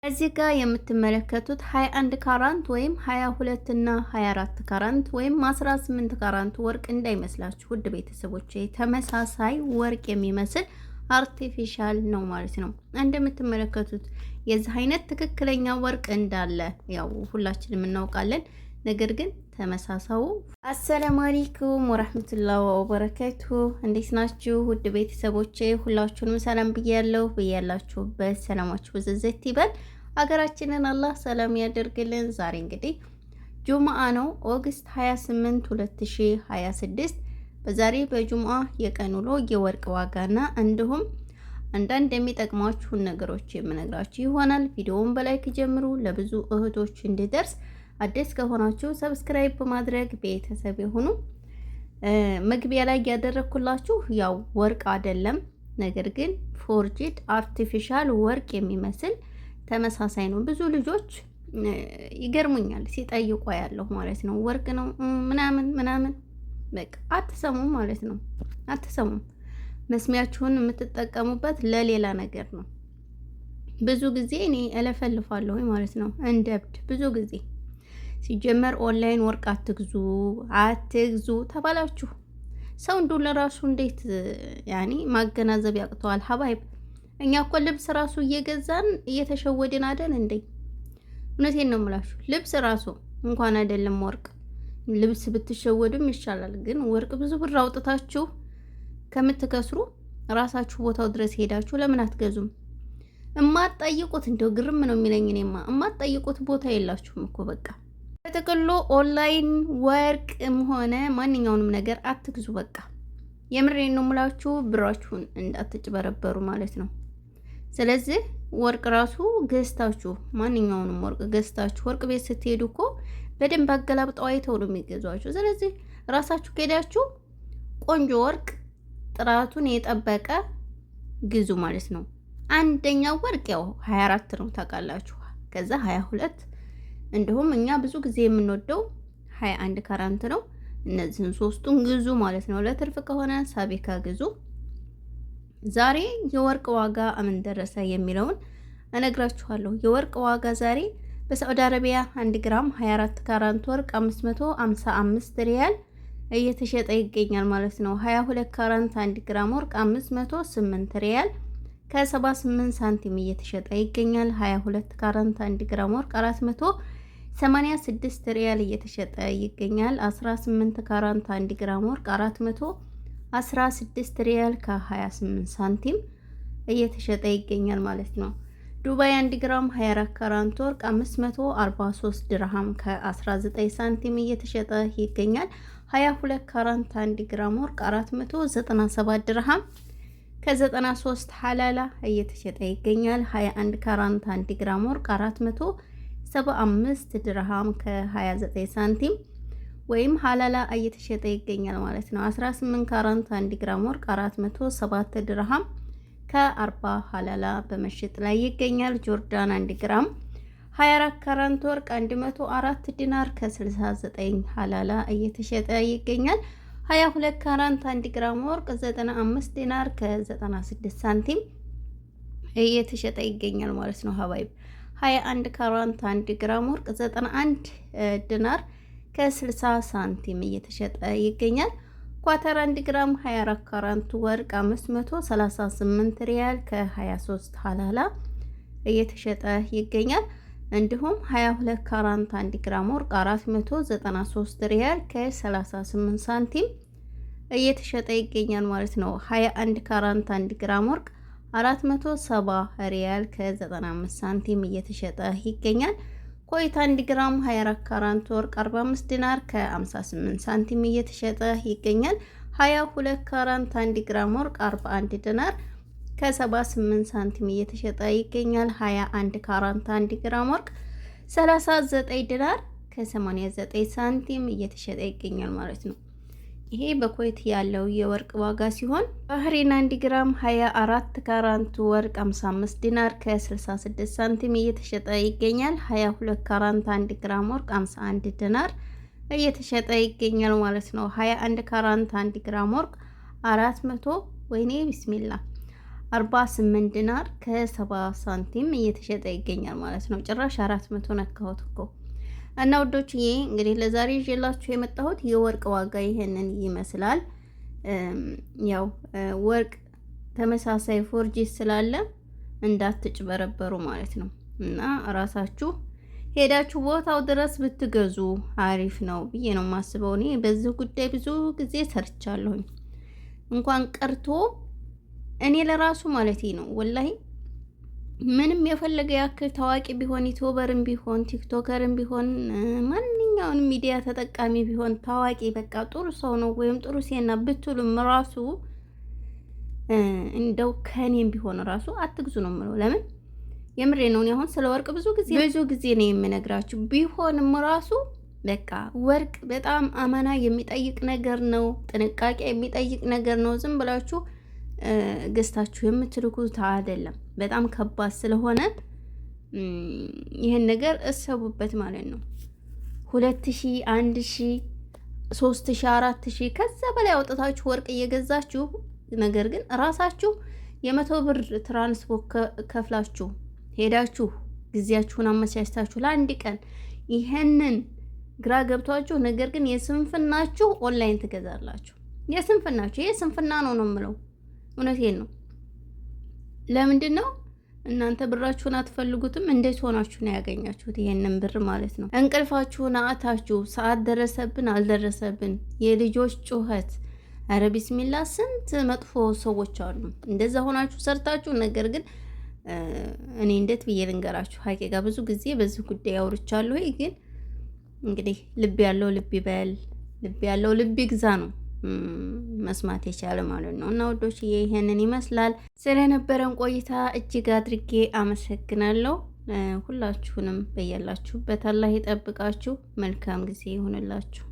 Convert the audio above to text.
እዚህ ጋር የምትመለከቱት 21 ካራንት ወይም 22 እና 24 ካራንት ወይም 18 ካራንት ወርቅ እንዳይመስላችሁ ውድ ቤተሰቦች፣ ተመሳሳይ ወርቅ የሚመስል አርቲፊሻል ነው ማለት ነው። እንደምትመለከቱት የዚህ አይነት ትክክለኛ ወርቅ እንዳለ ያው ሁላችንም እናውቃለን። ነገር ግን ተመሳሳዩ አሰላሙ አለይኩም ወራህመቱላሂ ወበረካቱ። እንዴት ናችሁ ውድ ቤተሰቦቼ? ሁላችሁንም ሰላም ብያለሁ። ብያላችሁበት ሰላማችሁ ብዝዝት ይበል። ሀገራችንን አላህ ሰላም ያደርግልን። ዛሬ እንግዲህ ጁምአ ነው፣ ኦገስት 28 2026። በዛሬ በጁምአ የቀን ውሎ የወርቅ ዋጋና እንዲሁም አንዳንድ የሚጠቅሟችሁን ነገሮች የምነግራችሁ ይሆናል። ቪዲዮውን በላይክ ጀምሩ፣ ለብዙ እህቶች እንዲደርስ። አዲስ ከሆናችሁ ሰብስክራይብ በማድረግ ቤተሰብ የሆኑ መግቢያ ላይ ያደረኩላችሁ ያው ወርቅ አይደለም፣ ነገር ግን ፎርጂድ አርቲፊሻል ወርቅ የሚመስል ተመሳሳይ ነው። ብዙ ልጆች ይገርሙኛል ሲጠይቁ ያለው ማለት ነው። ወርቅ ነው ምናምን ምናምን፣ በቃ አትሰሙም ማለት ነው። አትሰሙም። መስሚያችሁን የምትጠቀሙበት ለሌላ ነገር ነው። ብዙ ጊዜ እኔ እለፈልፋለሁ ማለት ነው እንደ እብድ። ብዙ ጊዜ ሲጀመር ኦንላይን ወርቅ አትግዙ ተባላችሁ። ሰው እንዱ ለራሱ እንዴት ያኔ ማገናዘብ ያቅተዋል? ሀባይብ እኛ እኮ ልብስ ራሱ እየገዛን እየተሸወድን አይደል እንዴ? እውነቴን ነው የምላችሁ። ልብስ ራሱ እንኳን አይደለም ወርቅ፣ ልብስ ብትሸወድም ይሻላል። ግን ወርቅ ብዙ ብር አውጥታችሁ ከምትከስሩ ራሳችሁ ቦታው ድረስ ሄዳችሁ ለምን አትገዙም? እማትጠይቁት እንደው ግርም ነው የሚለኝ። እኔማ እማትጠይቁት ቦታ የላችሁም እኮ በቃ። በጥቅሉ ኦንላይን ወርቅም ሆነ ማንኛውንም ነገር አትግዙ በቃ። የምሬን ነው የምላችሁ። ብራችሁን እንዳትጭበረበሩ ማለት ነው። ስለዚህ ወርቅ ራሱ ገዝታችሁ ማንኛውንም ወርቅ ገዝታችሁ ወርቅ ቤት ስትሄዱ እኮ በደንብ አገላብጠው አይተው ነው የሚገዟችሁ። ስለዚህ ራሳችሁ ከሄዳችሁ ቆንጆ ወርቅ ጥራቱን የጠበቀ ግዙ ማለት ነው። አንደኛው ወርቅ ያው 24 ነው ታውቃላችሁ። ከዛ 22 እንዲሁም እኛ ብዙ ጊዜ የምንወደው 21 ካራንት ነው። እነዚህን ሶስቱን ግዙ ማለት ነው። ለትርፍ ከሆነ ሳቢካ ግዙ። ዛሬ የወርቅ ዋጋ ምን ደረሰ የሚለውን እነግራችኋለሁ። የወርቅ ዋጋ ዛሬ በሳዑዲ አረቢያ 1 ግራም 24 ካራንት ወርቅ 555 ሪያል እየተሸጠ ይገኛል ማለት ነው። 22 ካራንት 1 ግራም ወርቅ 508 ሪያል ከ78 ሳንቲም እየተሸጠ ይገኛል። 22 ካራንት 1 ግራም ወርቅ 486 ሪያል እየተሸጠ ይገኛል። 18 ካራንት 1 ግራም ወርቅ 416 ሪያል ከ28 ሳንቲም እየተሸጠ ይገኛል ማለት ነው። ዱባይ 1 ግራም 24 ካራንት ወርቅ 543 ድርሃም ከ19 ሳንቲም እየተሸጠ ይገኛል። 22 ካራንት 1 ግራም ወርቅ 497 ድርሃም ከ93 ሐላላ እየተሸጠ ይገኛል። 21 ካራንት 1 ግራም ወርቅ 475 ድርሃም ከ29 ሳንቲም ወይም ሐላላ እየተሸጠ ይገኛል ማለት ነው። 18 ካራንት 1 ግራም ወርቅ 407 ድርሃም ከ40 ሐላላ በመሸጥ ላይ ይገኛል። ጆርዳን 1 ግራም 24 ካራንት ወርቅ 104 ዲናር ከ69 ሐላላ እየተሸጠ ይገኛል። 22 ካራንት 1 ግራም ወርቅ 95 ዲናር ከ96 ሳንቲም እየተሸጠ ይገኛል ማለት ነው። ሀባይብ 21 ካራንት 1 ግራም ወርቅ 91 ዲናር ከ60 ሳንቲም እየተሸጠ ይገኛል። ኳተር 1 ግራም 24 ካራንት ወርቅ 538 ሪያል ከ23 ሐላላ እየተሸጠ ይገኛል። እንዲሁም 22 ካራንት 1 ግራም ወርቅ 493 ሪያል ከ38 ሳንቲም እየተሸጠ ይገኛል ማለት ነው። 21 ካራንት 1 ግራም ወርቅ 470 ሪያል ከ95 ሳንቲም እየተሸጠ ይገኛል። ኮይት 1 ግራም 24 ካራንት ወርቅ 45 ዲናር ከ58 ሳንቲም እየተሸጠ ይገኛል። 22 ካራንት 1 ግራም ወርቅ 41 ዲናር ከ78 ሳንቲም እየተሸጠ ይገኛል። 21 ካራንት 1 ግራም ወርቅ 39 ዲናር ከ89 ሳንቲም እየተሸጠ ይገኛል ማለት ነው። ይሄ በኩዌት ያለው የወርቅ ዋጋ ሲሆን ባህሬን 1 ግራም 24 ካራንት ወርቅ 55 ዲናር ከ66 ሳንቲም እየተሸጠ ይገኛል። 22 ካራንት 1 ግራም ወርቅ 51 ዲናር እየተሸጠ ይገኛል ማለት ነው። 21 ካራንት 1 ግራም ወርቅ 400 ወይኔ ቢስሚላ 48 ዲናር ከ70 ሳንቲም እየተሸጠ ይገኛል ማለት ነው። ጭራሽ 400 ነካሁት እኮ። እና ውዶችዬ እንግዲህ ለዛሬ ይዤላችሁ የመጣሁት የወርቅ ዋጋ ይሄንን ይመስላል። ያው ወርቅ ተመሳሳይ ፎርጂስ ስላለ እንዳትጭበረበሩ ማለት ነው። እና ራሳችሁ ሄዳችሁ ቦታው ድረስ ብትገዙ አሪፍ ነው ብዬ ነው የማስበው። እኔ በዚህ ጉዳይ ብዙ ጊዜ ሰርቻለሁኝ። እንኳን ቀርቶ እኔ ለራሱ ማለት ነው ወላሂ ምንም የፈለገ ያክል ታዋቂ ቢሆን ዩቲዩበርም ቢሆን ቲክቶከርም ቢሆን ማንኛውንም ሚዲያ ተጠቃሚ ቢሆን ታዋቂ በቃ ጥሩ ሰው ነው ወይም ጥሩ ሴና ብትሉም ራሱ እንደው ከኔም ቢሆን ራሱ አትግዙ ነው የምለው። ለምን የምሬ ነው። እኔ አሁን ስለ ወርቅ ብዙ ጊዜ ነው የምነግራችሁ። ቢሆንም ራሱ በቃ ወርቅ በጣም አማና የሚጠይቅ ነገር ነው፣ ጥንቃቄ የሚጠይቅ ነገር ነው። ዝም ብላችሁ ገዝታችሁ የምትልኩት አይደለም። በጣም ከባድ ስለሆነ ይሄን ነገር እሰቡበት ማለት ነው። 2000 1000 3000 4000 ከዛ በላይ አውጥታችሁ ወርቅ እየገዛችሁ ነገር ግን ራሳችሁ የ100 ብር ትራንስፖርት ከፍላችሁ ሄዳችሁ ጊዜያችሁን አመቻችታችሁ ለአንድ ቀን ይሄንን ግራ ገብቷችሁ ነገር ግን የስንፍናችሁ ኦንላይን ትገዛላችሁ። የስንፍናችሁ ይሄ ስንፍና ነው የምለው። እውነቴን ነው። ለምንድን ነው እናንተ ብራችሁን አትፈልጉትም? እንዴት ሆናችሁ ነው ያገኛችሁት ይሄንን ብር ማለት ነው? እንቅልፋችሁን አጣችሁ። ሰዓት ደረሰብን አልደረሰብን፣ የልጆች ጩኸት፣ ኧረ ቢስሚላ ስንት መጥፎ ሰዎች አሉ። እንደዛ ሆናችሁ ሰርታችሁ ነገር ግን እኔ እንዴት ብዬ ልንገራችሁ? ሀቂቃ ብዙ ጊዜ በዚህ ጉዳይ አውርቻለሁ። ግን እንግዲህ ልብ ያለው ልብ ይበል፣ ልብ ያለው ልብ ይግዛ ነው መስማት የቻለ ማለት ነው። እና ወዶች ይሄንን ይመስላል። ስለነበረን ቆይታ እጅግ አድርጌ አመሰግናለሁ። ሁላችሁንም በያላችሁበት አላህ ይጠብቃችሁ። መልካም ጊዜ ይሁንላችሁ።